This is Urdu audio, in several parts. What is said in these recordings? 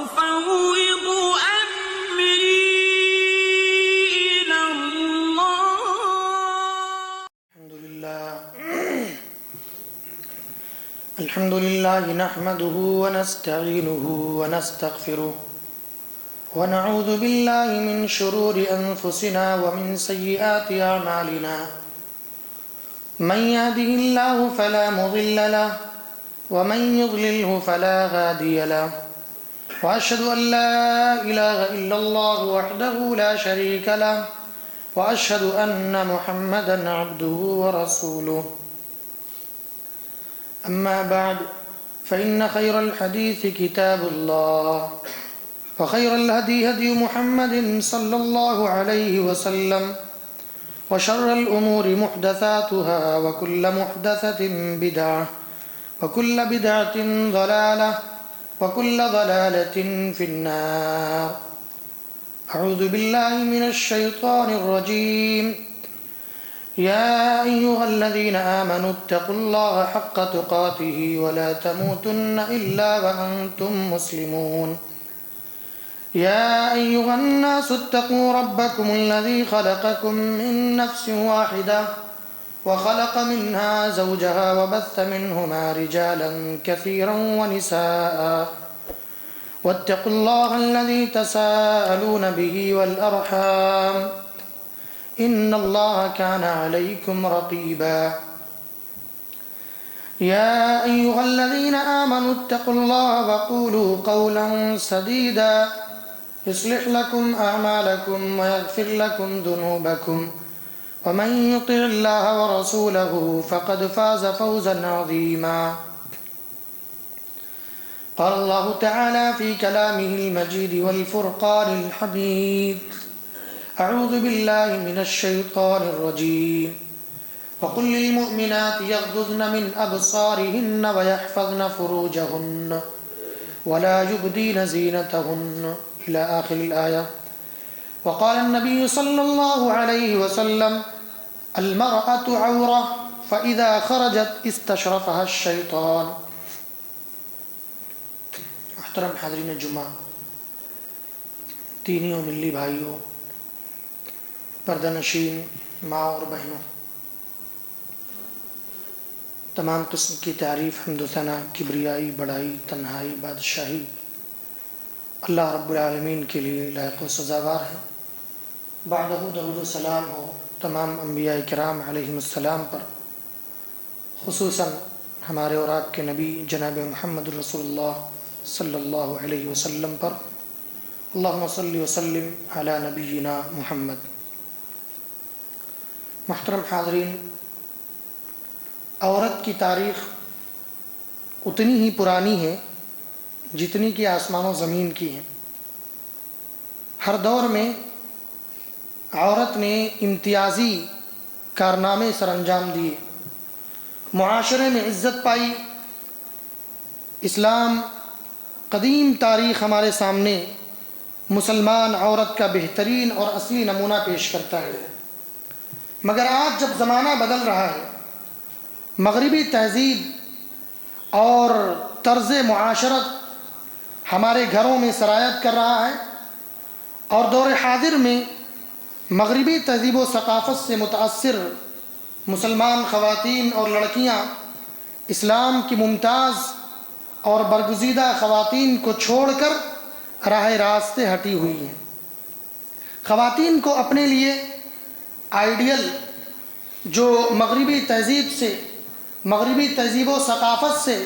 وأفوض أمري إلى الله. الحمد لله نحمده ونستعينه ونستغفره ونعوذ بالله من شرور أنفسنا ومن سيئات أعمالنا. من يهده الله فلا مضل له ومن يضلله فلا هادي له. وأشهد أن لا إله إلا الله وحده لا شريك له وأشهد أن محمدا عبده ورسوله. أما بعد فإن خير الحديث كتاب الله وخير الهدي هدي محمد صلى الله عليه وسلم وشر الأمور محدثاتها وكل محدثة بدعة وكل بدعة ضلالة وكل ضلالة في النار. أعوذ بالله من الشيطان الرجيم. يا أيها الذين آمنوا اتقوا الله حق تقاته ولا تموتن إلا وأنتم مسلمون. يا أيها الناس اتقوا ربكم الذي خلقكم من نفس واحدة وخلق منها زوجها وبث منهما رجالا كثيرا ونساء واتقوا الله الذي تساءلون به والأرحام إن الله كان عليكم رقيبا. يا أيها الذين آمنوا اتقوا الله وقولوا قولا سديدا يصلح لكم أعمالكم ويغفر لكم ذنوبكم ومن يطع الله ورسوله فقد فاز فوزا عظيما. قال الله تعالى في كلامه المجيد والفرقان الحميد. أعوذ بالله من الشيطان الرجيم. وقل للمؤمنات يغضضن من أبصارهن ويحفظن فروجهن ولا يبدين زينتهن إلى آخر الآية. وقال النبي صلى الله عليه وسلم المرأة عورة فإذا خرجت استشرفها الشيطان. محترم حاضرین جمعہ، دینی و ملی بھائیوں، پردہ نشین ماں اور بہنوں، تمام قسم کی تعریف، حمد و ثنا، کبریائی، بڑائی، تنہائی، بادشاہی اللہ رب العالمین کے لیے لائق و سزاوار ہے۔ بعدہ درود و سلام ہو تمام انبیاء کرام علیہم السلام پر، خصوصاً ہمارے اور آپ کے نبی جناب محمد رسول اللہ صلی اللہ علیہ وسلم پر۔ اللہم صلی وسلم علی نبینا محمد۔ محترم حاضرین، عورت کی تاریخ اتنی ہی پرانی ہے جتنی کہ آسمان و زمین کی ہے۔ ہر دور میں عورت نے امتیازی کارنامے سر انجام دیے، معاشرے میں عزت پائی۔ اسلام قدیم تاریخ ہمارے سامنے مسلمان عورت کا بہترین اور اصلی نمونہ پیش کرتا ہے۔ مگر آج جب زمانہ بدل رہا ہے، مغربی تہذیب اور طرز معاشرت ہمارے گھروں میں سرایت کر رہا ہے، اور دور حاضر میں مغربی تہذیب و ثقافت سے متاثر مسلمان خواتین اور لڑکیاں اسلام کی ممتاز اور برگزیدہ خواتین کو چھوڑ کر راہ راست سے ہٹی ہوئی ہیں۔ خواتین کو اپنے لیے آئیڈیل جو مغربی تہذیب و ثقافت سے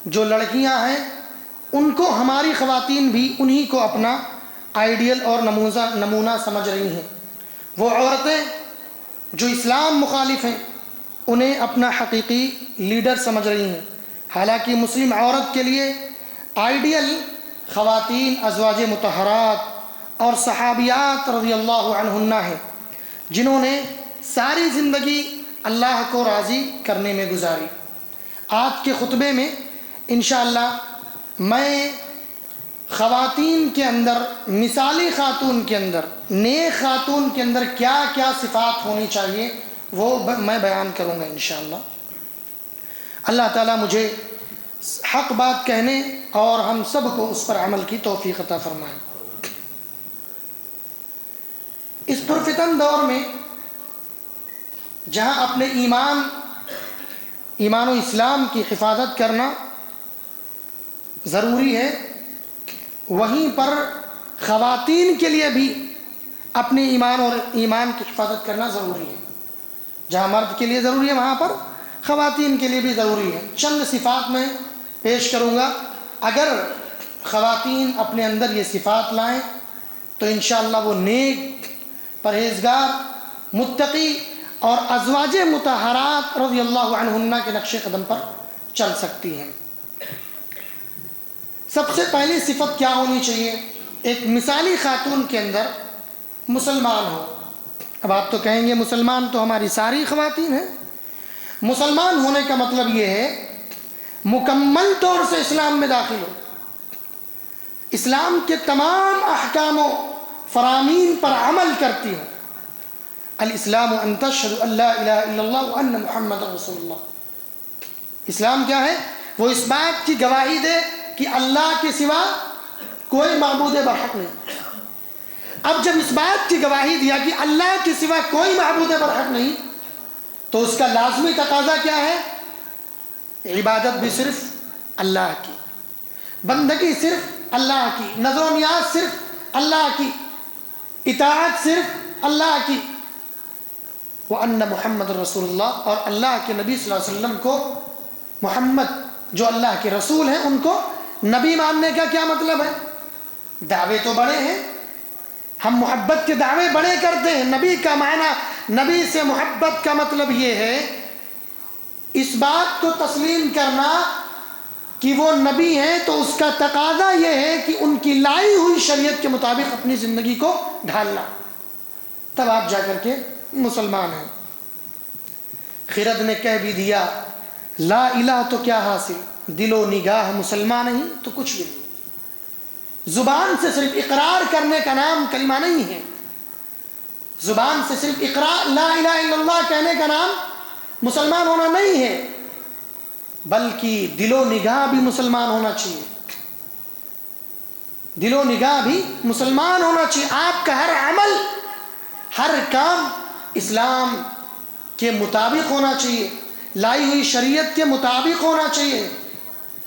جو لڑکیاں ہیں، ان کو ہماری خواتین بھی انہی کو اپنا آئیڈیل اور نمونہ سمجھ رہی ہیں۔ وہ عورتیں جو اسلام مخالف ہیں انہیں اپنا حقیقی لیڈر سمجھ رہی ہیں، حالانکہ مسلم عورت کے لیے آئیڈیل خواتین ازواج مطہرات اور صحابیات رضی اللہ عنہن ہیں، جنہوں نے ساری زندگی اللہ کو راضی کرنے میں گزاری۔ آج کے خطبے میں انشاءاللہ میں خواتین کے اندر، مثالی خاتون کے اندر، نیک خاتون کے اندر کیا کیا صفات ہونی چاہیے وہ میں بیان کروں گا انشاءاللہ۔ اللہ تعالیٰ مجھے حق بات کہنے اور ہم سب کو اس پر عمل کی توفیق عطا فرمائے۔ اس پرفتن دور میں جہاں اپنے ایمان و اسلام کی حفاظت کرنا ضروری ہے، وہیں پر خواتین کے لیے بھی اپنے ایمان کی حفاظت کرنا ضروری ہے۔ جہاں مرد کے لیے ضروری ہے وہاں پر خواتین کے لیے بھی ضروری ہے۔ چند صفات میں پیش کروں گا، اگر خواتین اپنے اندر یہ صفات لائیں تو انشاءاللہ وہ نیک، پرہیزگار، متقی اور ازواج مطہرات رضی اللہ عنہن کے نقش قدم پر چل سکتی ہیں۔ سب سے پہلی صفت کیا ہونی چاہیے؟ ایک مثالی خاتون کے اندر مسلمان ہو۔ اب آپ تو کہیں گے مسلمان تو ہماری ساری خواتین ہیں۔ مسلمان ہونے کا مطلب یہ ہے مکمل طور سے اسلام میں داخل ہو، اسلام کے تمام احکام و فرامین پر عمل کرتی ہو۔ الاسلام ان تشہد ان لا الہ الا اللہ وان محمد رسول اللہ۔ اسلام کیا ہے؟ وہ اس بات کی گواہی دے کہ اللہ کے سوا کوئی معبود برحق نہیں۔ اب جب اس بات کی گواہی دیا کہ اللہ کے سوا کوئی معبود برحق نہیں، تو اس کا لازمی تقاضا کیا ہے؟ عبادت بھی صرف اللہ کی، بندگی صرف اللہ کی، نظر و نیاز صرف اللہ کی، اطاعت صرف اللہ کی، وَأَنَّ محمد رسول اللہ، اور اللہ کے نبی صلی اللہ علیہ وسلم کو، محمد جو اللہ کے رسول ہیں ان کو نبی ماننے کا کیا مطلب ہے؟ دعوے تو بڑے ہیں، ہم محبت کے دعوے بڑے کرتے ہیں۔ نبی کا معنی، نبی سے محبت کا مطلب یہ ہے اس بات کو تسلیم کرنا کہ وہ نبی ہیں، تو اس کا تقاضا یہ ہے کہ ان کی لائی ہوئی شریعت کے مطابق اپنی زندگی کو ڈھالنا، تب آپ جا کر کے مسلمان ہیں۔ خرد نے کہہ بھی دیا لا الہ تو کیا حاصل، دل و نگاہ مسلمان نہیں تو کچھ بھی نہیں۔ زبان سے صرف اقرار کرنے کا نام کلمہ نہیں ہے، زبان سے صرف اقرار لا الہ الا اللہ کہنے کا نام مسلمان ہونا نہیں ہے، بلکہ دل و نگاہ بھی مسلمان ہونا چاہیے، دل و نگاہ بھی مسلمان ہونا چاہیے۔ آپ کا ہر عمل، ہر کام اسلام کے مطابق ہونا چاہیے، لائی ہوئی شریعت کے مطابق ہونا چاہیے،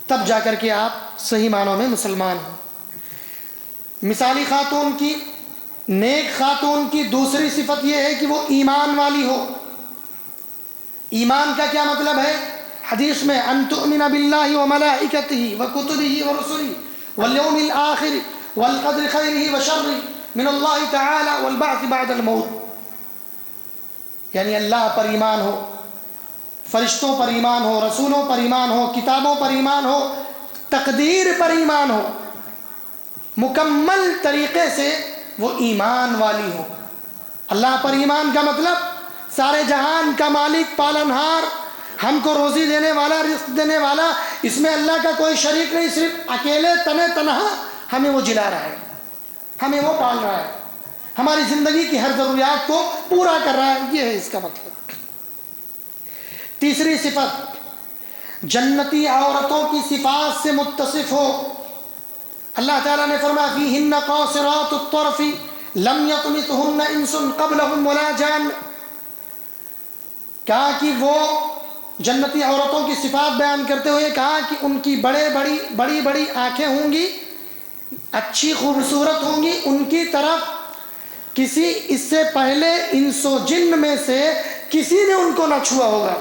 تب جا کر کے آپ صحیح معنوں میں مسلمان ہوں۔ مثالی خاتون کی، نیک خاتون کی دوسری صفت یہ ہے کہ وہ ایمان والی ہو۔ ایمان کا کیا مطلب ہے؟ حدیث میں ان تؤمن باللہ وملائکتہ وکتبہ ورسلہ والیوم الآخر والقدر خیرہ وشرہ من اللہ تعالی والبعث بعد الموت، یعنی اللہ پر ایمان ہو، فرشتوں پر ایمان ہو، رسولوں پر ایمان ہو، کتابوں پر ایمان ہو، تقدیر پر ایمان ہو، مکمل طریقے سے وہ ایمان والی ہو۔ اللہ پر ایمان کا مطلب سارے جہان کا مالک، پالنہار، ہم کو روزی دینے والا، رزق دینے والا، اس میں اللہ کا کوئی شریک نہیں، صرف اکیلے تنہا ہمیں وہ جلا رہا ہے، ہمیں وہ پال رہا ہے، ہماری زندگی کی ہر ضروریات کو پورا کر رہا ہے، یہ ہے اس کا مطلب۔ تیسری صفت جنتی عورتوں کی صفات سے متصف ہو۔ اللہ تعالیٰ نے فرمایا فیہن قاصرات الطرف لم یطمثہن انس قبلہم ولا جان، کہا کہ وہ جنتی عورتوں کی صفات بیان کرتے ہوئے کہا کہ ان کی بڑی بڑی آنکھیں ہوں گی، اچھی خوبصورت ہوں گی، ان کی طرف کسی اس سے پہلے انس و جن میں سے کسی نے ان کو نہ چھوا ہوگا،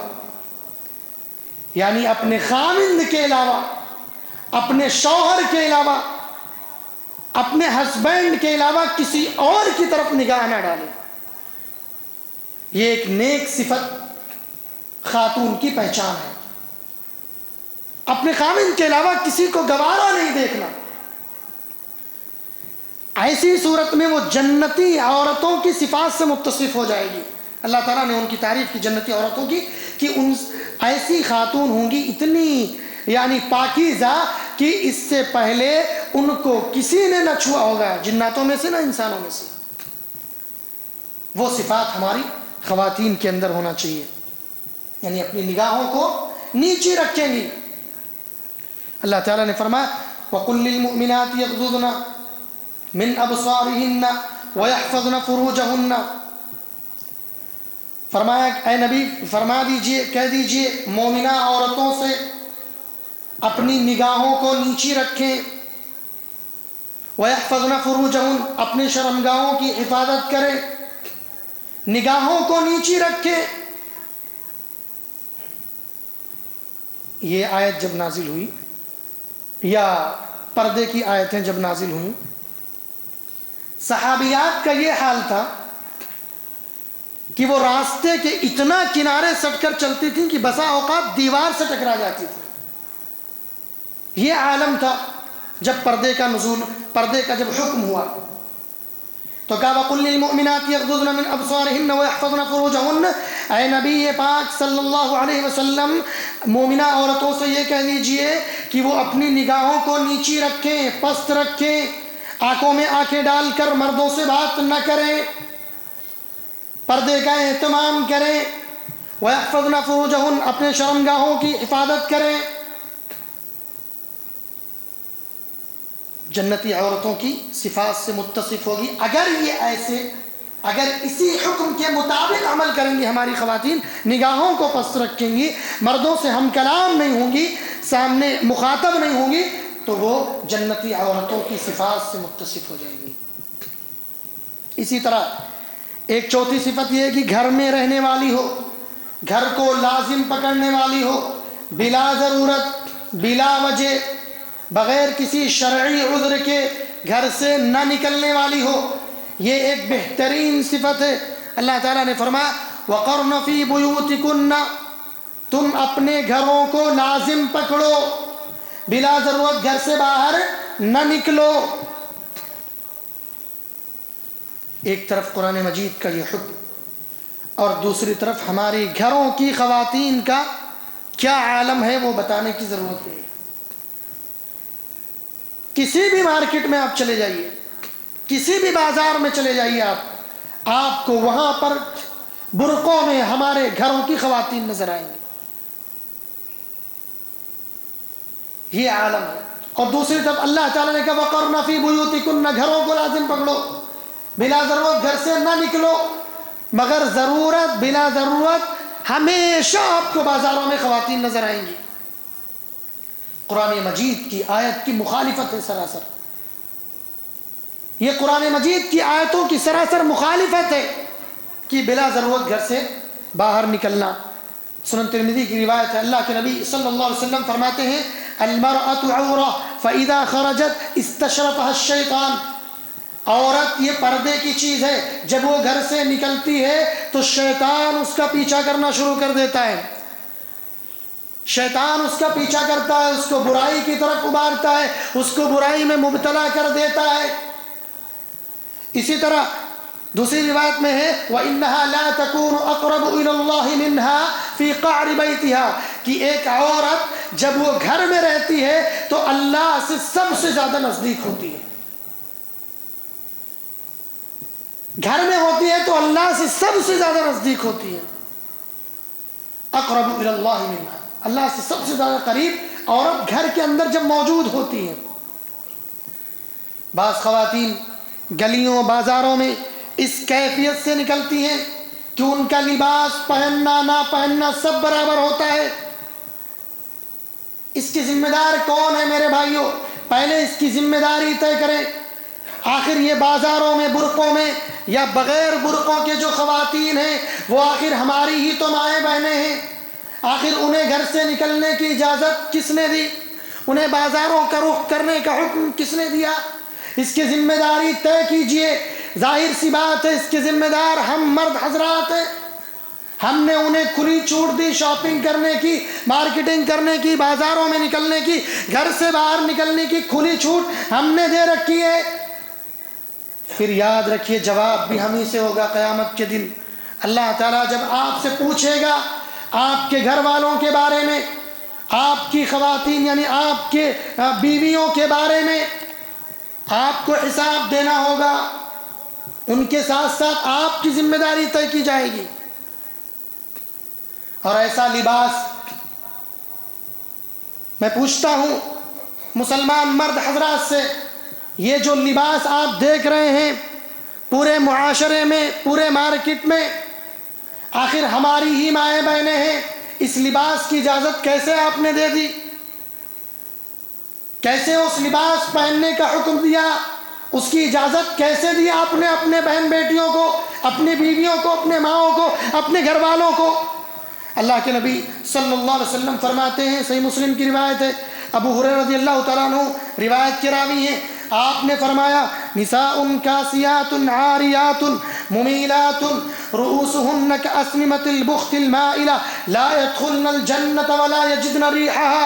یعنی اپنے خاوند کے علاوہ، اپنے شوہر کے علاوہ، اپنے ہسبینڈ کے علاوہ کسی اور کی طرف نگاہ نہ ڈالے۔ یہ ایک نیک صفت خاتون کی پہچان ہے، اپنے خاوند کے علاوہ کسی کو گوارا نہیں دیکھنا۔ ایسی صورت میں وہ جنتی عورتوں کی صفات سے متصف ہو جائے گی۔ اللہ تعالیٰ نے ان کی تعریف کی جنتی عورتوں کی کہ ان ایسی خاتون ہوں گی اتنی یعنی پاکیزہ کہ اس سے پہلے ان کو کسی نے نہ چھوا ہوگا، جناتوں میں سے نہ انسانوں میں سے۔ وہ صفات ہماری خواتین کے اندر ہونا چاہیے، یعنی اپنی نگاہوں کو نیچے رکھیں گی، اللہ تعالیٰ نے فرمایا وَقُلْ لِلْمُؤْمِنَاتِ يَغْضُضْنَ مِنْ أَبْصَارِهِنَّ وَيَحْفَظْنَ فُرُوجَهُنَّ، فرمایا اے نبی فرما دیجئے، کہہ دیجئے مومنہ عورتوں سے اپنی نگاہوں کو نیچی رکھیں، وَيَحْفَظْنَ فُرُوجَهُنَّ اپنی شرمگاہوں کی حفاظت کریں، نگاہوں کو نیچی رکھیں۔ یہ آیت جب نازل ہوئی یا پردے کی آیتیں جب نازل ہوئیں، صحابیات کا یہ حال تھا کہ وہ راستے کے اتنا کنارے سٹ کر چلتی تھیں کہ بسا اوقات دیوار سے ٹکرا جاتی تھی۔ یہ عالم تھا جب پردے کا نزول، پردے کا جب حکم ہوا تو کہا وَقُلْ لِلْمُؤْمِنَاتِ يَغْضُضْنَ مِنْ أَبْصَارِهِنَّ وَيَحْفَظْنَ فُرُوجَهُنَّ، اے نبی پاک صلی اللہ علیہ وسلم مومنہ عورتوں سے یہ کہہ دیجئے کہ وہ اپنی نگاہوں کو نیچی رکھیں، پست رکھیں، آنکھوں میں آنکھیں ڈال کر مردوں سے بات نہ کریں، پردے کا اہتمام کریں، وَيَحْفَظْنَ فُرُوجَهُنَّ اپنے شرمگاہوں کی حفاظت کریں۔ جنتی عورتوں کی صفات سے متصف ہوگی اگر یہ ایسے، اگر اسی حکم کے مطابق عمل کریں گی ہماری خواتین، نگاہوں کو پست رکھیں گی، مردوں سے ہم کلام نہیں ہوں گی، سامنے مخاطب نہیں ہوں گی، تو وہ جنتی عورتوں کی صفات سے متصف ہو جائیں گی۔ اسی طرح ایک چوتھی صفت یہ ہے کہ گھر میں رہنے والی ہو، گھر کو لازم پکڑنے والی ہو، بلا ضرورت، بلا وجہ، بغیر کسی شرعی عذر کے گھر سے نہ نکلنے والی ہو، یہ ایک بہترین صفت ہے۔ اللہ تعالیٰ نے فرمایا وَقَرْنَ فِي بُيُوتِكُنَّ، تم اپنے گھروں کو لازم پکڑو، بلا ضرورت گھر سے باہر نہ نکلو۔ ایک طرف قرآن مجید کا یہ حکم اور دوسری طرف ہماری گھروں کی خواتین کا کیا عالم ہے وہ بتانے کی ضرورت ہے۔ کسی بھی مارکیٹ میں آپ چلے جائیے، کسی بھی بازار میں چلے جائیے، آپ کو وہاں پر برقعوں میں ہمارے گھروں کی خواتین نظر آئیں گی۔ یہ عالم ہے۔ اور دوسری طرف اللہ تعالیٰ نے کہا وَقَرْنَ فِي بُيُوتِكُنَّ، گھروں کو لازم پکڑو، بلا ضرورت گھر سے نہ نکلو، مگر ضرورت بلا ضرورت ہمیشہ آپ کو بازاروں میں خواتین نظر آئیں گی۔ قرآن مجید کی آیت کی مخالفت ہے سراسر، یہ قرآن مجید کی آیتوں کی سراسر مخالفت ہے کہ بلا ضرورت گھر سے باہر نکلنا۔ سنن ترمذی کی روایت ہے، اللہ کے نبی صلی اللہ علیہ وسلم فرماتے ہیں المرأة عورة فإذا خرجت استشرفها الشیطان، عورت یہ پردے کی چیز ہے، جب وہ گھر سے نکلتی ہے تو شیطان اس کا پیچھا کرنا شروع کر دیتا ہے، شیطان اس کا پیچھا کرتا ہے، اس کو برائی کی طرف ابھارتا ہے، اس کو برائی میں مبتلا کر دیتا ہے۔ اسی طرح دوسری روایت میں ہے وَإِنَّهَا لَا تَكُونُ أَقْرَبُ إِلَى اللَّهِ مِنْهَا فِي قَعْرِ بَيْتِهَا، کہ ایک عورت جب وہ گھر میں رہتی ہے تو اللہ سے سب سے زیادہ نزدیک ہوتی ہے، گھر میں ہوتی ہے تو اللہ سے سب سے زیادہ نزدیک ہوتی ہے۔ اقرب الی اللہ منہا، اللہ سے سب سے زیادہ قریب عورت گھر کے اندر جب موجود ہوتی ہے۔ بعض خواتین گلیوں بازاروں میں اس کیفیت سے نکلتی ہیں کہ ان کا لباس پہننا نہ پہننا سب برابر ہوتا ہے۔ اس کی ذمہ دار کون ہے میرے بھائیوں؟ پہلے اس کی ذمہ داری طے کریں۔ آخر یہ بازاروں میں برقعوں میں یا بغیر برقعوں کے جو خواتین ہیں وہ آخر ہماری ہی تو مائیں بہنیں ہیں، آخر انہیں گھر سے نکلنے کی اجازت کس نے دی؟ انہیں بازاروں کا رخ کرنے کا حکم کس نے دیا؟ اس کی ذمہ داری طے کیجئے۔ ظاہر سی بات ہے اس کے ذمہ دار ہم مرد حضرات ہیں، ہم نے انہیں کھلی چھوٹ دی شاپنگ کرنے کی، مارکیٹنگ کرنے کی، بازاروں میں نکلنے کی، گھر سے باہر نکلنے کی کھلی چھوٹ ہم نے دے رکھی ہے۔ پھر یاد رکھیے جواب بھی ہم ہی سے ہوگا قیامت کے دن۔ اللہ تعالیٰ جب آپ سے پوچھے گا آپ کے گھر والوں کے بارے میں، آپ کی خواتین یعنی آپ کے بیویوں کے بارے میں، آپ کو حساب دینا ہوگا، ان کے ساتھ ساتھ آپ کی ذمہ داری طے کی جائے گی۔ اور ایسا لباس میں پوچھتا ہوں مسلمان مرد حضرات سے یہ جو لباس آپ دیکھ رہے ہیں پورے معاشرے میں، پورے مارکیٹ میں، آخر ہماری ہی مائیں بہنیں ہیں، اس لباس کی اجازت کیسے آپ نے دے دی؟ کیسے اس لباس پہننے کا حکم دیا؟ اس کی اجازت کیسے دی آپ نے اپنے بہن بیٹیوں کو، اپنی بیویوں کو، اپنے ماؤں کو، اپنے گھر والوں کو؟ اللہ کے نبی صلی اللہ علیہ وسلم فرماتے ہیں، صحیح مسلم کی روایت ہے، ابو ہریرہ رضی اللہ تعالیٰ عنہ روایت کے راوی ہیں، آپ نے فرمایا نساء کاسیات عاریات ممیلات رؤوسهن كأسنمة البخت المائلة لا يدخلن الجنة ولا يجدن ريحها۔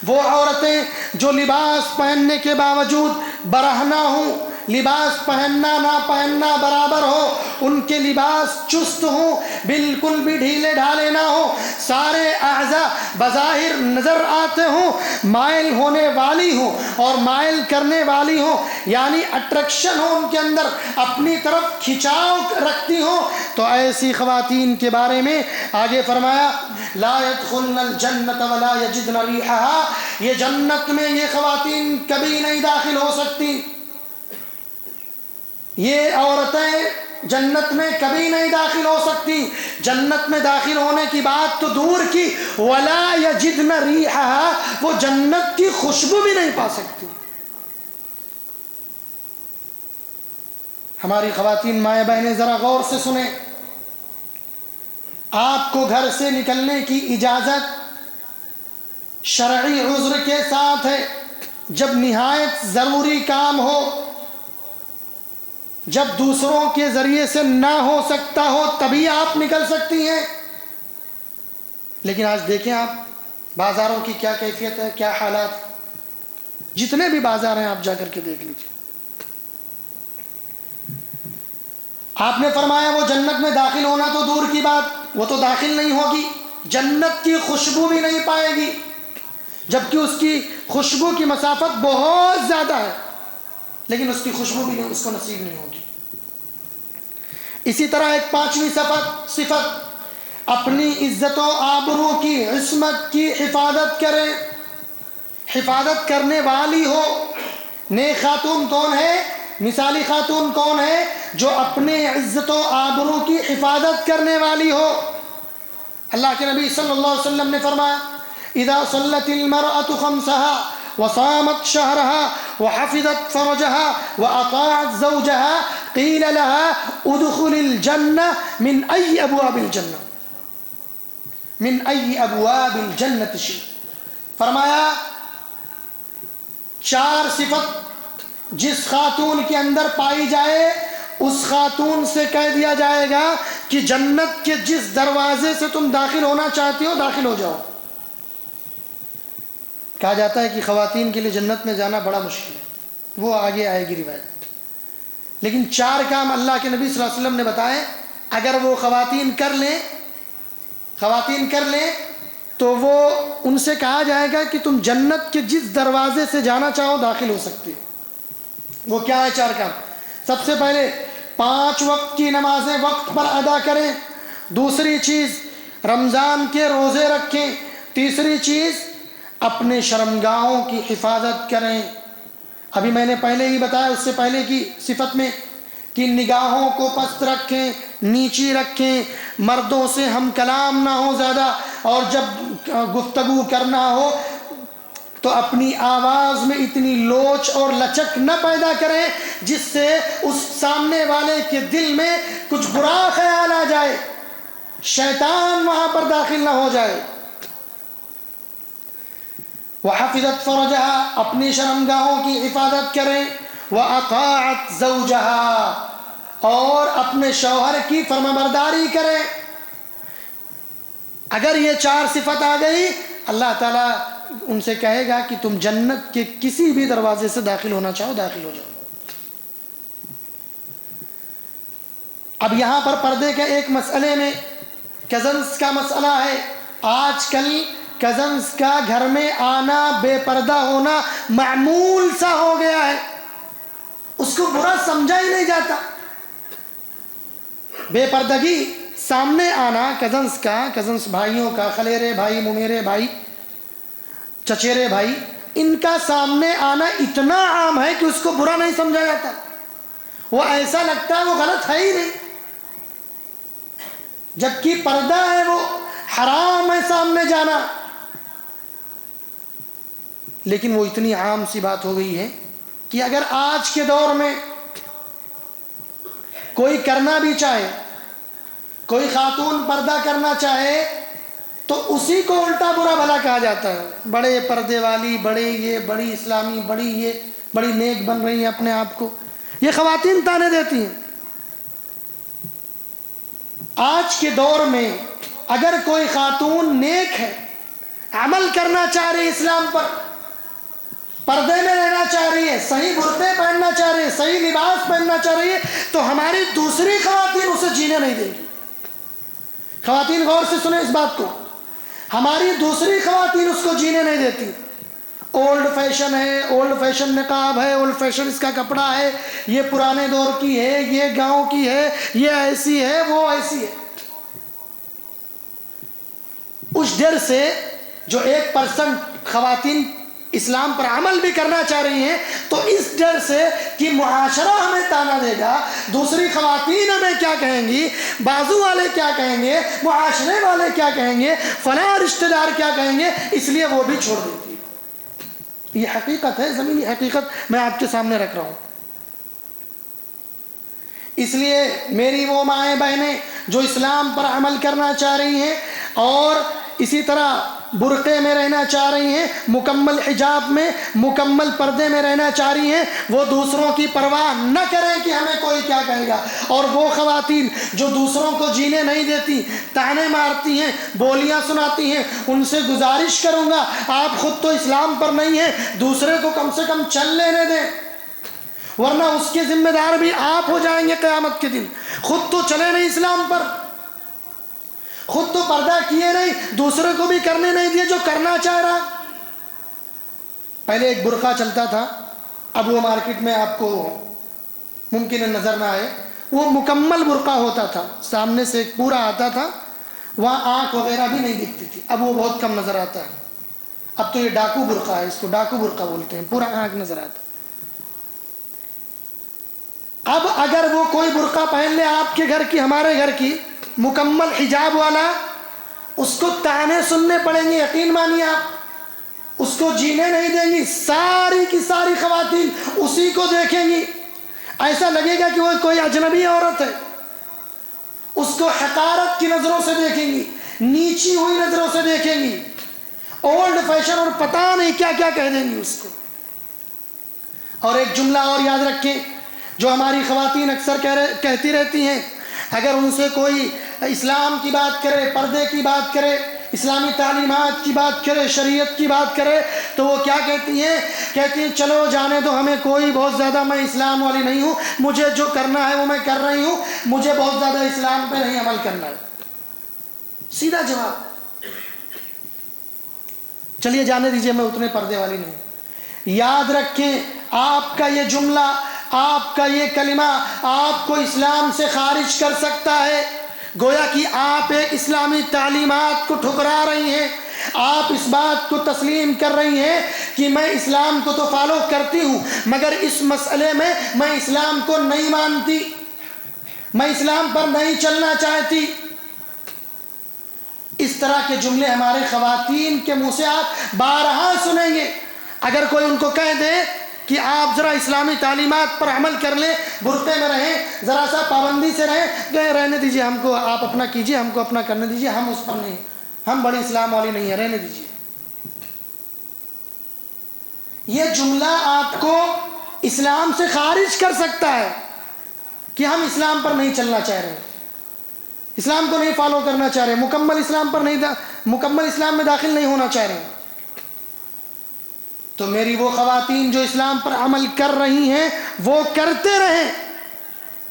وہ عورتیں جو لباس پہننے کے باوجود برہنہ ہوں، لباس پہننا نہ پہننا برابر ہو، ان کے لباس چست ہوں، بالکل بھی ڈھیلے ڈھالے نہ ہوں، سارے اعضاء بظاہر نظر آتے ہوں، مائل ہونے والی ہوں اور مائل کرنے والی ہوں، یعنی اٹریکشن ہو ان کے اندر، اپنی طرف کھچاؤ رکھتی ہوں، تو ایسی خواتین کے بارے میں آگے فرمایا لا يدخلن الجنت ولا يجدن ریحها، یہ جنت میں یہ خواتین کبھی نہیں داخل ہو سکتی، یہ عورتیں جنت میں کبھی نہیں داخل ہو سکتی۔ جنت میں داخل ہونے کی بات تو دور کی، ولا یجدن ریحها، وہ جنت کی خوشبو بھی نہیں پا سکتی۔ ہماری خواتین مائیں بہنیں ذرا غور سے سنیں، آپ کو گھر سے نکلنے کی اجازت شرعی عذر کے ساتھ ہے، جب نہایت ضروری کام ہو، جب دوسروں کے ذریعے سے نہ ہو سکتا ہو تبھی آپ نکل سکتی ہیں۔ لیکن آج دیکھیں آپ بازاروں کی کیا کیفیت ہے، کیا حالات، جتنے بھی بازار ہیں آپ جا کر کے دیکھ لیجیے۔ آپ نے فرمایا وہ جنت میں داخل ہونا تو دور کی بات، وہ تو داخل نہیں ہوگی، جنت کی خوشبو بھی نہیں پائے گی، جبکہ اس کی خوشبو کی مسافت بہت زیادہ ہے، لیکن اس کی خوشبو بھی نہیں، اس کو نصیب نہیں ہوگی۔ اسی طرح ایک پانچویں صفت، اپنی عزت و آبرو کی، عصمت کی حفاظت کرے، حفاظت کرنے والی ہو۔ نیک خاتون کون ہے، مثالی خاتون کون ہے؟ جو اپنے عزت و آبرو کی حفاظت کرنے والی ہو۔ اللہ کے نبی صلی اللہ علیہ وسلم نے فرمایا اذا صلت المرأة خمسها وصامت شهرها وحفظت فرجها وأطاعت زوجها قيل لها ادخل الجنة من أي أبواب الجنة، من أي أبواب الجنة شئت۔ فرمایا چار صفت جس خاتون کے اندر پائی جائے اس خاتون سے کہہ دیا جائے گا کہ جنت کے جس دروازے سے تم داخل ہونا چاہتی ہو داخل ہو جاؤ۔ کہا جاتا ہے کہ خواتین کے لیے جنت میں جانا بڑا مشکل ہے، وہ آگے آئے گی روایت، لیکن چار کام اللہ کے نبی صلی اللہ علیہ وسلم نے بتائے، اگر وہ خواتین کر لیں تو وہ ان سے کہا جائے گا کہ تم جنت کے جس دروازے سے جانا چاہو داخل ہو سکتی ہو۔ وہ کیا ہے چار کام؟ سب سے پہلے 5 وقت کی نمازیں وقت پر ادا کریں، دوسری چیز رمضان کے روزے رکھیں، تیسری چیز اپنے شرمگاہوں کی حفاظت کریں۔ ابھی میں نے پہلے ہی بتایا اس سے پہلے کی صفت میں کہ نگاہوں کو پست رکھیں، نیچی رکھیں، مردوں سے ہم کلام نہ ہو زیادہ، اور جب گفتگو کرنا ہو تو اپنی آواز میں اتنی لوچ اور لچک نہ پیدا کریں جس سے اس سامنے والے کے دل میں کچھ برا خیال آ جائے، شیطان وہاں پر داخل نہ ہو جائے۔ وحفظت فرجها، اپنی شرمگاہوں کی حفاظت کریں، وأطاعت زوجها، اور اپنے شوہر کی فرمانبرداری کریں۔ اگر یہ 4 صفت آ گئی اللہ تعالیٰ ان سے کہے گا کہ تم جنت کے کسی بھی دروازے سے داخل ہونا چاہو داخل ہو جاؤ۔ اب یہاں پر پردے کے ایک مسئلے میں کزنز کا مسئلہ ہے۔ آج کل کزنز کا گھر میں آنا، بے پردہ ہونا معمول سا ہو گیا ہے، اس کو برا سمجھا ہی نہیں جاتا۔ بے پردگی سامنے آنا کزنز بھائیوں کا، خلیرے بھائی، ممیرے بھائی، چچیرے بھائی، ان کا سامنے آنا اتنا عام ہے کہ اس کو برا نہیں سمجھا جاتا، وہ ایسا لگتا ہے وہ غلط ہے ہی نہیں، جبکہ پردہ ہے وہ حرام ہے سامنے جانا، لیکن وہ اتنی عام سی بات ہو گئی ہے کہ اگر آج کے دور میں کوئی کرنا بھی چاہے، کوئی خاتون پردہ کرنا چاہے تو اسی کو الٹا برا بھلا کہا جاتا ہے، بڑے پردے والی، بڑے یہ، بڑی اسلامی، بڑی یہ، بڑی نیک بن رہی ہیں اپنے آپ کو، یہ خواتین تانے دیتی ہیں۔ آج کے دور میں اگر کوئی خاتون نیک ہے، عمل کرنا چاہ رہی ہے اسلام پر، پردے میں رہنا چاہ رہی ہے، صحیح برقعے پہننا چاہ رہی ہے، صحیح لباس پہننا چاہ رہی ہے، تو ہماری دوسری خواتین اسے جینے نہیں دیں گی۔ خواتین غور سے سنیں اس بات کو، ہماری دوسری خواتین اس کو جینے نہیں دیتی۔ اولڈ فیشن ہے، اولڈ فیشن نقاب ہے، اولڈ فیشن اس کا کپڑا ہے، یہ پرانے دور کی ہے، یہ گاؤں کی ہے، یہ ایسی ہے، وہ ایسی ہے۔ اس ڈر سے جو 1% خواتین اسلام پر عمل بھی کرنا چاہ رہی ہیں، تو اس ڈر سے کہ معاشرہ ہمیں تانا دے گا، دوسری خواتین ہمیں کیا کہیں گی، بازو والے کیا کہیں گے، معاشرے والے کیا کہیں گے، فلاں رشتہ دار کیا کہیں گے، اس لیے وہ بھی چھوڑ دیتی ہے۔ یہ حقیقت ہے، زمینی حقیقت میں آپ کے سامنے رکھ رہا ہوں۔ اس لیے میری وہ مائیں بہنیں جو اسلام پر عمل کرنا چاہ رہی ہیں اور اسی طرح برقعے میں رہنا چاہ رہی ہیں، مکمل حجاب میں، مکمل پردے میں رہنا چاہ رہی ہیں، وہ دوسروں کی پرواہ نہ کریں کہ ہمیں کوئی کیا کہے گا۔ اور وہ خواتین جو دوسروں کو جینے نہیں دیتی، تانے مارتی ہیں، بولیاں سناتی ہیں، ان سے گزارش کروں گا آپ خود تو اسلام پر نہیں ہیں، دوسرے کو کم سے کم چل لینے دیں، ورنہ اس کے ذمہ دار بھی آپ ہو جائیں گے قیامت کے دن۔ خود تو چلے نہیں اسلام پر، خود تو پردہ کیے نہیں، دوسرے کو بھی کرنے نہیں دیے جو کرنا چاہ رہا۔ پہلے ایک برقع چلتا تھا، اب وہ مارکیٹ میں آپ کو ممکن نظر نہ آئے، وہ مکمل برقع ہوتا تھا، سامنے سے ایک پورا آتا تھا، وہاں آنکھ وغیرہ بھی نہیں دکھتی تھی، اب وہ بہت کم نظر آتا ہے۔ اب تو یہ ڈاکو برقع ہے، اس کو ڈاکو برقع بولتے ہیں، پورا آنکھ نظر آتا ہے۔ اب اگر وہ کوئی برقع پہن لے آپ کے گھر کی، ہمارے گھر کی، مکمل حجاب والا، اس کو تانے سننے پڑیں گے، یقین مانیے آپ، اس کو جینے نہیں دیں گی، ساری کی ساری خواتین اسی کو دیکھیں گی، ایسا لگے گا کہ وہ کوئی اجنبی عورت ہے، اس کو حقارت کی نظروں سے دیکھیں گی، نیچی ہوئی نظروں سے دیکھیں گی، اولڈ فیشن اور پتہ نہیں کیا کیا کہہ دیں گی اس کو۔ اور ایک جملہ اور یاد رکھیں جو ہماری خواتین اکثر کہتی رہتی ہیں، اگر ان سے کوئی اسلام کی بات کرے، پردے کی بات کرے، اسلامی تعلیمات کی بات کرے، شریعت کی بات کرے، تو وہ کیا کہتی ہیں؟ کہتی ہیں چلو جانے دو، ہمیں کوئی بہت زیادہ، میں اسلام والی نہیں ہوں، مجھے جو کرنا ہے وہ میں کر رہی ہوں، مجھے بہت زیادہ اسلام پہ نہیں عمل کرنا ہے۔ سیدھا جواب، چلیے جانے دیجئے، میں اتنے پردے والی نہیں۔ یاد رکھیں آپ کا یہ جملہ، آپ کا یہ کلمہ آپ کو اسلام سے خارج کر سکتا ہے، گویا کہ آپ ایک اسلامی تعلیمات کو ٹھکرا رہی ہیں، آپ اس بات کو تسلیم کر رہی ہیں کہ میں اسلام کو تو فالو کرتی ہوں مگر اس مسئلے میں میں اسلام کو نہیں مانتی، میں اسلام پر نہیں چلنا چاہتی۔ اس طرح کے جملے ہمارے خواتین کے منہ سے آپ بارہا سنیں گے۔ اگر کوئی ان کو کہہ دے کہ آپ ذرا اسلامی تعلیمات پر عمل کر لیں، برقعے میں رہیں، ذرا سا پابندی سے رہیں، کہ رہنے دیجئے، ہم کو آپ اپنا کیجئے، ہم کو اپنا کرنے دیجئے، ہم اس پر نہیں، ہم بڑی اسلام والی نہیں ہیں، رہنے دیجئے۔ یہ جملہ آپ کو اسلام سے خارج کر سکتا ہے کہ ہم اسلام پر نہیں چلنا چاہ رہے، اسلام کو نہیں فالو کرنا چاہ رہے، مکمل اسلام پر نہیں، مکمل اسلام میں داخل نہیں ہونا چاہ رہے۔ تو میری وہ خواتین جو اسلام پر عمل کر رہی ہیں وہ کرتے رہیں،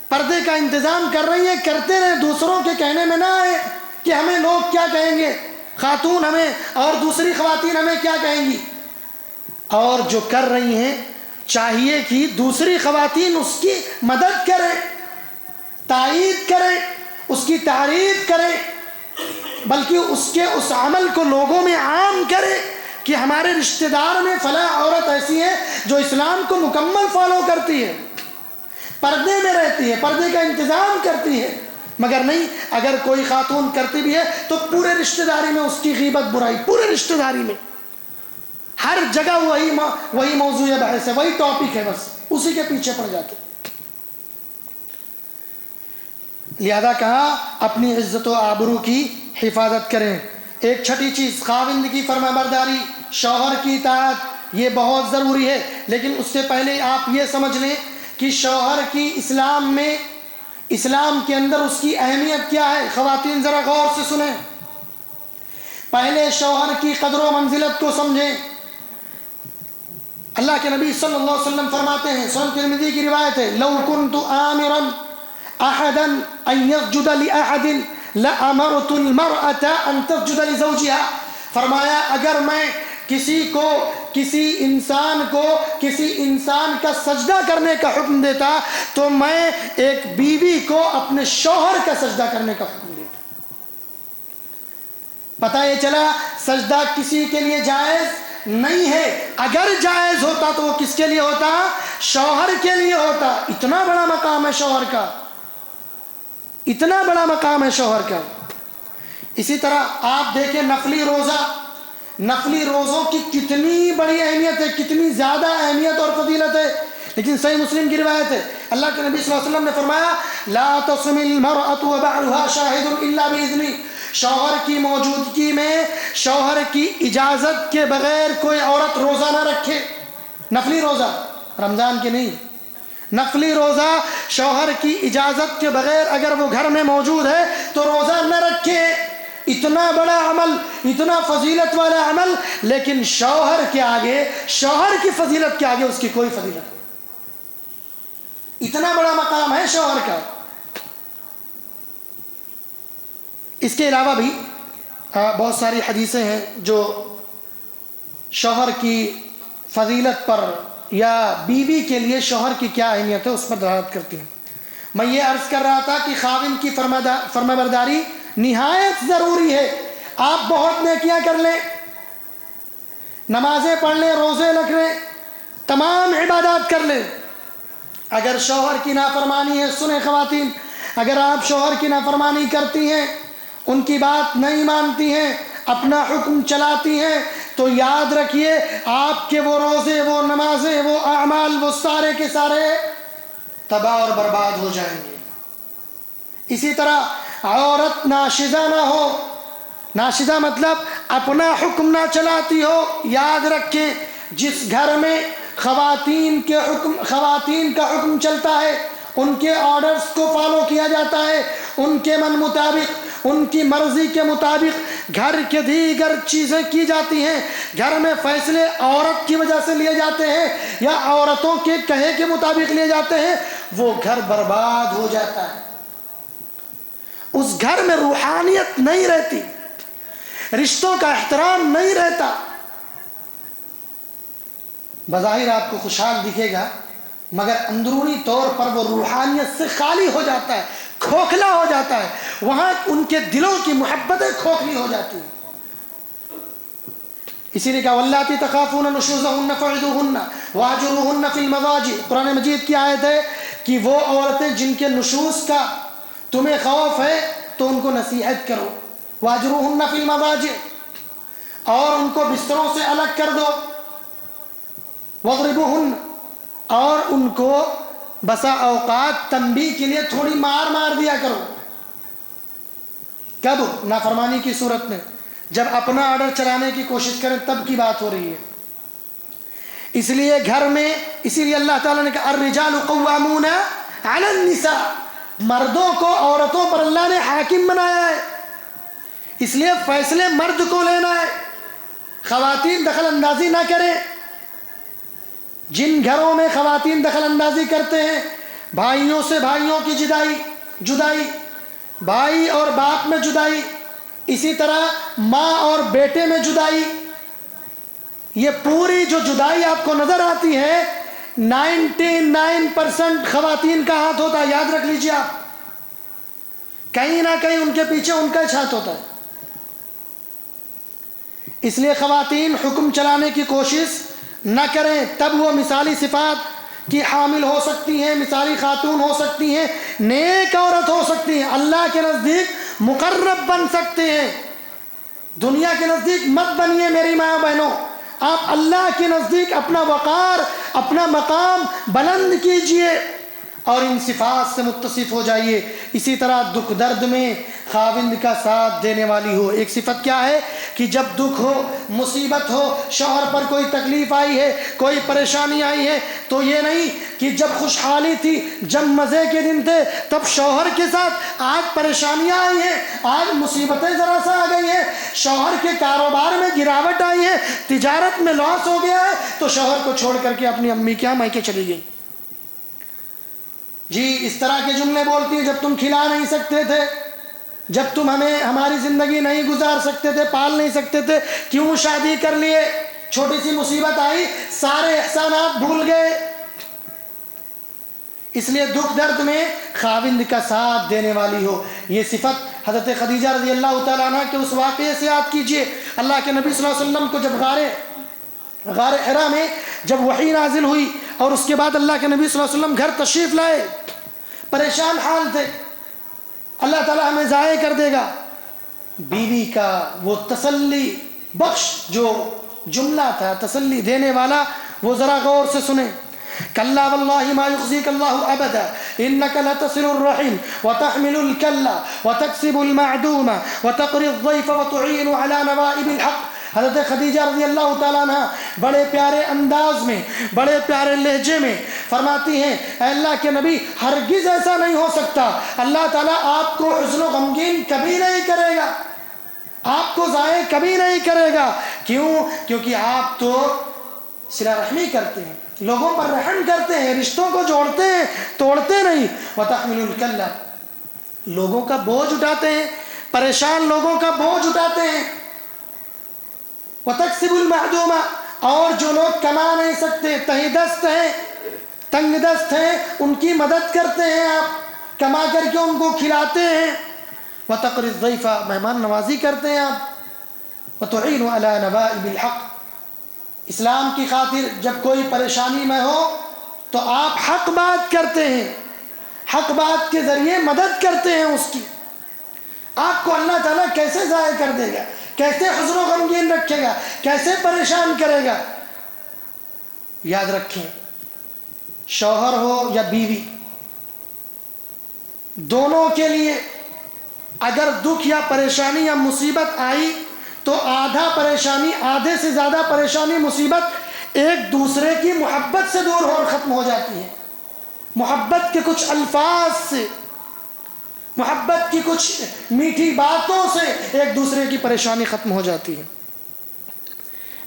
پردے کا انتظام کر رہی ہیں، کرتے رہیں، دوسروں کے کہنے میں نہ آئے کہ ہمیں لوگ کیا کہیں گے، خاتون ہمیں اور دوسری خواتین ہمیں کیا کہیں گی۔ اور جو کر رہی ہیں چاہیے کہ دوسری خواتین اس کی مدد کریں، تائید کریں، اس کی تعریف کریں، بلکہ اس کے اس عمل کو لوگوں میں عام کریں کہ کہ ہمارے رشتہ دار میں فلاں عورت ایسی ہے جو اسلام کو مکمل فالو کرتی ہے، پردے میں رہتی ہے، پردے کا انتظام کرتی ہے، مگر نہیں، اگر کوئی خاتون کرتی بھی ہے تو پورے رشتہ داری میں اس کی غیبت برائی، پورے رشتہ داری میں ہر جگہ وہی موضوع بحث ہے، وہی ٹاپک ہے، بس اسی کے پیچھے پڑ جاتے۔ لہذا کہا اپنی عزت و آبرو کی حفاظت کریں۔ ایک چھٹی چیز، خاوند کی فرما برداری، شوہر کی اطاعت، یہ بہت ضروری ہے، لیکن اس سے پہلے آپ یہ سمجھ لیں کہ شوہر کی اسلام میں، اسلام کے اندر اس کی اہمیت کیا ہے۔ خواتین ذرا غور سے سنیں، پہلے شوہر کی قدر و منزلت کو سمجھیں۔ اللہ کے نبی صلی اللہ علیہ وسلم فرماتے ہیں، سنن ترمذی کی روایت ہے، لو كنت آمرا احدا ان يسجد لاحد لامرت المرأة ان تسجد لزوجها، فرمایا اگر میں کسی انسان کا سجدہ کرنے کا حکم دیتا تو میں ایک بیوی کو اپنے شوہر کا سجدہ کرنے کا حکم دیتا۔ پتہ یہ چلا سجدہ کسی کے لیے جائز نہیں ہے، اگر جائز ہوتا تو وہ کس کے لیے ہوتا؟ شوہر کے لیے ہوتا۔ اتنا بڑا مقام ہے شوہر کا، اتنا بڑا مقام ہے شوہر کا۔ اسی طرح آپ دیکھیں نفلی روزہ، نفلی روزوں کی کتنی بڑی اہمیت ہے، کتنی زیادہ اہمیت اور فضیلت ہے، لیکن صحیح مسلم کی روایت ہے، اللہ کے نبی صلی اللہ علیہ وسلم نے فرمایا لا تصم المرأة وبعلها شاہد الا باذنی، شوہر کی موجودگی میں، شوہر کی اجازت کے بغیر کوئی عورت روزہ نہ رکھے، نفلی روزہ، رمضان کے نہیں، نفلی روزہ شوہر کی اجازت کے بغیر اگر وہ گھر میں موجود ہے تو روزہ نہ رکھے۔ اتنا بڑا عمل، اتنا فضیلت والا عمل، لیکن شوہر کے آگے، شوہر کی فضیلت کے آگے اس کی کوئی فضیلت نہیں، اتنا بڑا مقام ہے شوہر کا۔ اس کے علاوہ بھی بہت ساری حدیثیں ہیں جو شوہر کی فضیلت پر یا بیوی کے لیے شوہر کی کیا اہمیت ہے اس پر دلالت کرتی ہیں۔ میں یہ عرض کر رہا تھا کہ خاوند کی فرما برداری نہایت ضروری ہے۔ آپ بہت نیکیاں کر لیں، نمازیں پڑھ لیں، روزے رکھ لیں، تمام عبادات کر لیں، اگر شوہر کی نافرمانی ہے، سنیں خواتین، اگر آپ شوہر کی نافرمانی کرتی ہیں، ان کی بات نہیں مانتی ہیں، اپنا حکم چلاتی ہیں، تو یاد رکھیے آپ کے وہ روزے، وہ نمازیں، وہ اعمال، وہ سارے کے سارے تباہ اور برباد ہو جائیں گے۔ اسی طرح عورت ناشزہ نہ ہو، ناشزہ مطلب اپنا حکم نہ چلاتی ہو۔ یاد رکھیں جس گھر میں خواتین کا حکم چلتا ہے، ان کے آرڈرز کو فالو کیا جاتا ہے، ان کے من مطابق، ان کی مرضی کے مطابق گھر کے دیگر چیزیں کی جاتی ہیں، گھر میں فیصلے عورت کی وجہ سے لیے جاتے ہیں یا عورتوں کے کہے کے مطابق لیے جاتے ہیں، وہ گھر برباد ہو جاتا ہے۔ اس گھر میں روحانیت نہیں رہتی، رشتوں کا احترام نہیں رہتا۔ بظاہر آپ کو خوشحال دکھے گا مگر اندرونی طور پر وہ روحانیت سے خالی ہو جاتا ہے، کھوکھلا ہو جاتا ہے، وہاں ان کے دلوں کی محبتیں کھوکھلی ہو جاتی ہیں۔ اسی لیے کہا واللاتی تخافون نشوزهن فعظوهن واہجروهن فی المضاجع، قرآن مجید کی آیت ہے کہ وہ عورتیں جن کے نشوز کا تمہیں خوف ہے تو ان کو نصیحت کرو، واہجروهن فی المضاجع، اور ان کو بستروں سے الگ کر دو، واضربوهن، اور ان کو بسا اوقات تنبیہ کے لیے تھوڑی مار دیا کرو۔ کب؟ نافرمانی کی صورت میں، جب اپنا آرڈر چلانے کی کوشش کریں تب کی بات ہو رہی ہے۔ اس لیے گھر میں، اسی لیے اللہ تعالیٰ نے کہا الرجال قوامون علی النساء، مردوں کو عورتوں پر اللہ نے حاکم بنایا ہے، اس لیے فیصلے مرد کو لینا ہے، خواتین دخل اندازی نہ کریں۔ جن گھروں میں خواتین دخل اندازی کرتے ہیں، بھائیوں سے بھائیوں کی جدائی، بھائی اور باپ میں جدائی، اسی طرح ماں اور بیٹے میں جدائی، یہ پوری جو جدائی آپ کو نظر آتی ہے 99% خواتین کا ہاتھ ہوتا ہے، یاد رکھ لیجیے آپ، کہیں نہ کہیں ان کے پیچھے ان کا ہاتھ ہوتا ہے۔ اس لیے خواتین حکم چلانے کی کوشش نہ کریں، تب وہ مثالی صفات کی حامل ہو سکتی ہیں، مثالی خاتون ہو سکتی ہیں، نیک عورت ہو سکتی ہیں، اللہ کے نزدیک مقرب بن سکتے ہیں۔ دنیا کے نزدیک مت بنیے میری ماں بہنوں، آپ اللہ کے نزدیک اپنا وقار، اپنا مقام بلند کیجئے اور ان صفات سے متصف ہو جائیے۔ اسی طرح دکھ درد میں خاوند کا ساتھ دینے والی ہو۔ ایک صفت کیا ہے کہ جب دکھ ہو، مصیبت ہو، شوہر پر کوئی تکلیف آئی ہے، کوئی پریشانی آئی ہے، تو یہ نہیں کہ جب خوشحالی تھی، جب مزے کے دن تھے، تب شوہر کے ساتھ آج پریشانیاں آئی ہیں، آج مصیبتیں ذرا سا آ گئی ہیں، شوہر کے کاروبار میں گراوٹ آئی ہے، تجارت میں لاس ہو گیا ہے، تو شوہر کو چھوڑ کر کے اپنی امی کے میکے چلی گئی۔ جی اس طرح کے جملے بولتی ہیں، جب تم کھلا نہیں سکتے تھے، جب تم ہماری زندگی نہیں گزار سکتے تھے، پال نہیں سکتے تھے، کیوں شادی کر لیے؟ چھوٹی سی مصیبت آئی، سارے احسانات بھول گئے۔ اس لیے دکھ درد میں خاوند کا ساتھ دینے والی ہو۔ یہ صفت حضرت خدیجہ رضی اللہ تعالیٰ عنہ کے اس واقعے سے یاد کیجئے۔ اللہ کے نبی صلی اللہ علیہ وسلم کو جب غار حرا میں جب وحی نازل ہوئی اور اس کے بعد اللہ کے نبی صلی اللہ علیہ وسلم گھر تشریف لائے، پریشان حال تھے، اللہ تعالیٰ ہمیں ضائع کر دے گا۔ بیوی کا وہ تسلی بخش جو جملہ تھا، تسلی دینے والا، وہ ذرا غور سے سنیں۔ کلا واللہ ما یخزیک اللہ ابدا انک لتصل الرحم وتحمل الکلا وتکسب المعدوم وتقری الضیف وتعین علی نوائب الحق۔ حضرت خدیجہ رضی اللہ تعالیٰ عنہ بڑے پیارے انداز میں، بڑے پیارے لہجے میں فرماتی ہیں، اے اللہ کے نبی ہرگز ایسا نہیں ہو سکتا، اللہ تعالیٰ آپ کو حزن و غمگین کبھی نہیں کرے گا، آپ کو ضائع کبھی نہیں کرے گا۔ کیوں؟ کیونکہ آپ تو صلہ رحمی کرتے ہیں، لوگوں پر رحم کرتے ہیں، رشتوں کو جوڑتے ہیں، توڑتے نہیں۔ وتحمل الکلا، لوگوں کا بوجھ اٹھاتے ہیں، پریشان لوگوں کا بوجھ اٹھاتے ہیں۔ وتکسب المعدوم، اور جو لوگ کما نہیں سکتے، تہی دست ہیں، تنگ دست ہیں، ان کی مدد کرتے ہیں، آپ کما کر کے ان کو کھلاتے ہیں۔ وتقری الضیف، مہمان نوازی کرتے ہیں آپ۔ وتعین علی نوائب الحق، اسلام کی خاطر جب کوئی پریشانی میں ہو تو آپ حق بات کرتے ہیں، حق بات کے ذریعے مدد کرتے ہیں اس کی۔ آپ کو اللہ تعالیٰ کیسے ضائع کر دے گا، کیسے حزن و غمگین رکھے گا، کیسے پریشان کرے گا؟ یاد رکھیں، شوہر ہو یا بیوی، دونوں کے لیے اگر دکھ یا پریشانی یا مصیبت آئی تو آدھا پریشانی، آدھے سے زیادہ پریشانی، مصیبت ایک دوسرے کی محبت سے دور اور ختم ہو جاتی ہے۔ محبت کے کچھ الفاظ سے، محبت کی کچھ میٹھی باتوں سے ایک دوسرے کی پریشانی ختم ہو جاتی ہے۔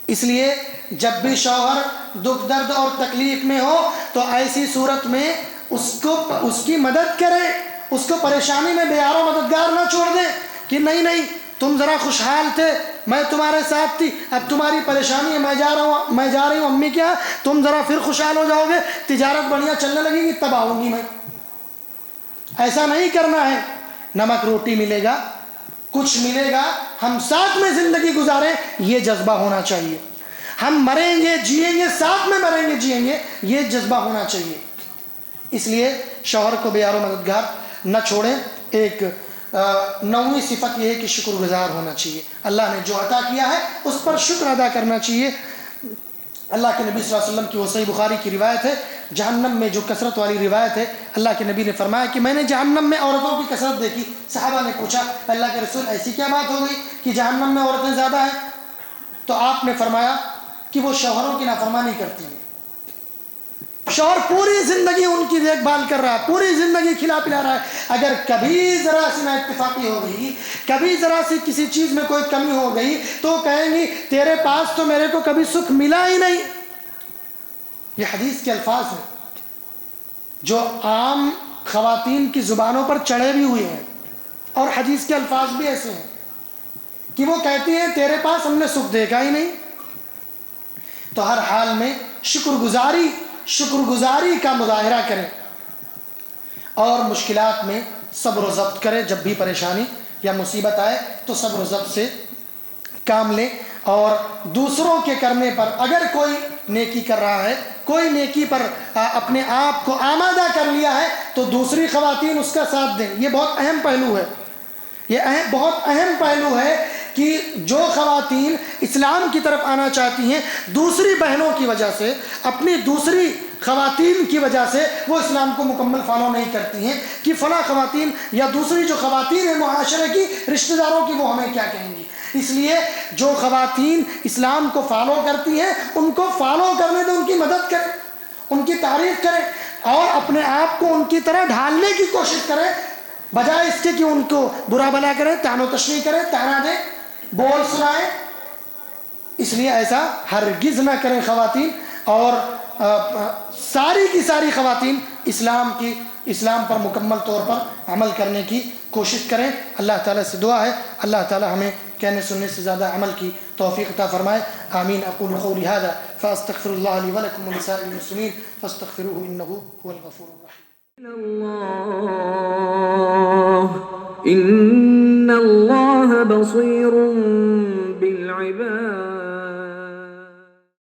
اس لیے جب بھی شوہر دکھ درد اور تکلیف میں ہو تو ایسی صورت میں اس کی مدد کریں، اس کو پریشانی میں بیار و مددگار نہ چھوڑ دیں کہ نہیں تم ذرا خوشحال تھے، میں تمہارے ساتھ تھی، اب تمہاری پریشانی ہے، میں جا رہی ہوں امی کے یہاں، تم ذرا پھر خوشحال ہو جاؤ گے، تجارت بڑھیا چلنے لگے گی، تب آؤں گی میں۔ ایسا نہیں کرنا ہے۔ نمک روٹی ملے گا، کچھ ملے گا، ہم ساتھ میں زندگی گزاریں، یہ جذبہ ہونا چاہیے۔ ہم مریں گے جئیں گے، ساتھ میں مریں گے جئیں گے، یہ جذبہ ہونا چاہیے۔ اس لیے شوہر کو بیار و مددگار نہ چھوڑیں۔ ایک نویں صفت یہ ہے کہ شکر گزار ہونا چاہیے، اللہ نے جو عطا کیا ہے اس پر شکر ادا کرنا چاہیے۔ اللہ کے نبی صلی اللہ علیہ وسلم کی وہ صحیح بخاری کی روایت ہے، جہنم میں جو کثرت والی روایت ہے، اللہ کے نبی نے فرمایا کہ میں نے جہنم میں عورتوں کی کثرت دیکھی۔ صحابہ نے پوچھا اللہ کے رسول ایسی کیا بات ہو گئی کہ جہنم میں عورتیں زیادہ ہیں؟ تو آپ نے فرمایا کہ وہ شوہروں کی نافرمانی کرتی ہیں۔ شوہر پوری زندگی ان کی دیکھ بھال کر رہا ہے، پوری زندگی کھلا پلا رہا ہے، اگر کبھی ذرا سی نا اتفاقی ہو گئی، کبھی ذرا سی کسی چیز میں کوئی کمی ہو گئی تو کہیں گی تیرے پاس تو میرے کو کبھی سکھ ملا ہی نہیں۔ یہ حدیث کے الفاظ ہیں جو عام خواتین کی زبانوں پر چڑھے بھی ہوئے ہیں، اور حدیث کے الفاظ بھی ایسے ہیں کہ وہ کہتی ہیں تیرے پاس ہم نے سکھ دیکھا ہی نہیں۔ تو ہر حال میں شکر گزاری کا مظاہرہ کریں اور مشکلات میں صبر و ضبط کریں۔ جب بھی پریشانی یا مصیبت آئے تو صبر و ضبط سے کام لیں۔ اور دوسروں کے کرنے پر اگر کوئی نیکی کر رہا ہے، کوئی نیکی پر اپنے آپ کو آمادہ کر لیا ہے، تو دوسری خواتین اس کا ساتھ دیں۔ یہ بہت اہم پہلو ہے، یہ بہت اہم پہلو ہے کہ جو خواتین اسلام کی طرف آنا چاہتی ہیں، دوسری بہنوں کی وجہ سے، اپنی دوسری خواتین کی وجہ سے وہ اسلام کو مکمل فالو نہیں کرتی ہیں کہ فلاں خواتین یا دوسری جو خواتین ہیں معاشرے کی، رشتہ داروں کی، وہ ہمیں کیا کہیں گی۔ اس لیے جو خواتین اسلام کو فالو کرتی ہیں ان کو فالو کرنے دیں، ان کی مدد کریں، ان کی تعریف کریں، اور اپنے آپ کو ان کی طرح ڈھالنے کی کوشش کریں، بجائے اس کے کہ ان کو برا بھلا کریں، طعن و تشنیع کریں، تانا دیں، بول سنائیں۔ اس لیے ایسا ہرگز نہ کریں خواتین، اور ساری کی ساری خواتین اسلام پر مکمل طور پر عمل کرنے کی کوشش کریں۔ اللہ تعالیٰ سے دعا ہے اللہ تعالیٰ ہمیں کہنے سننے سے زیادہ عمل کی توفیق عطا فرمائے، آمین۔ اقول قولی هذا فاستغفر الله لي ولكم ولسائر المسلمين فاستغفروه انه هو الغفور الرحيم۔ إن الله بصير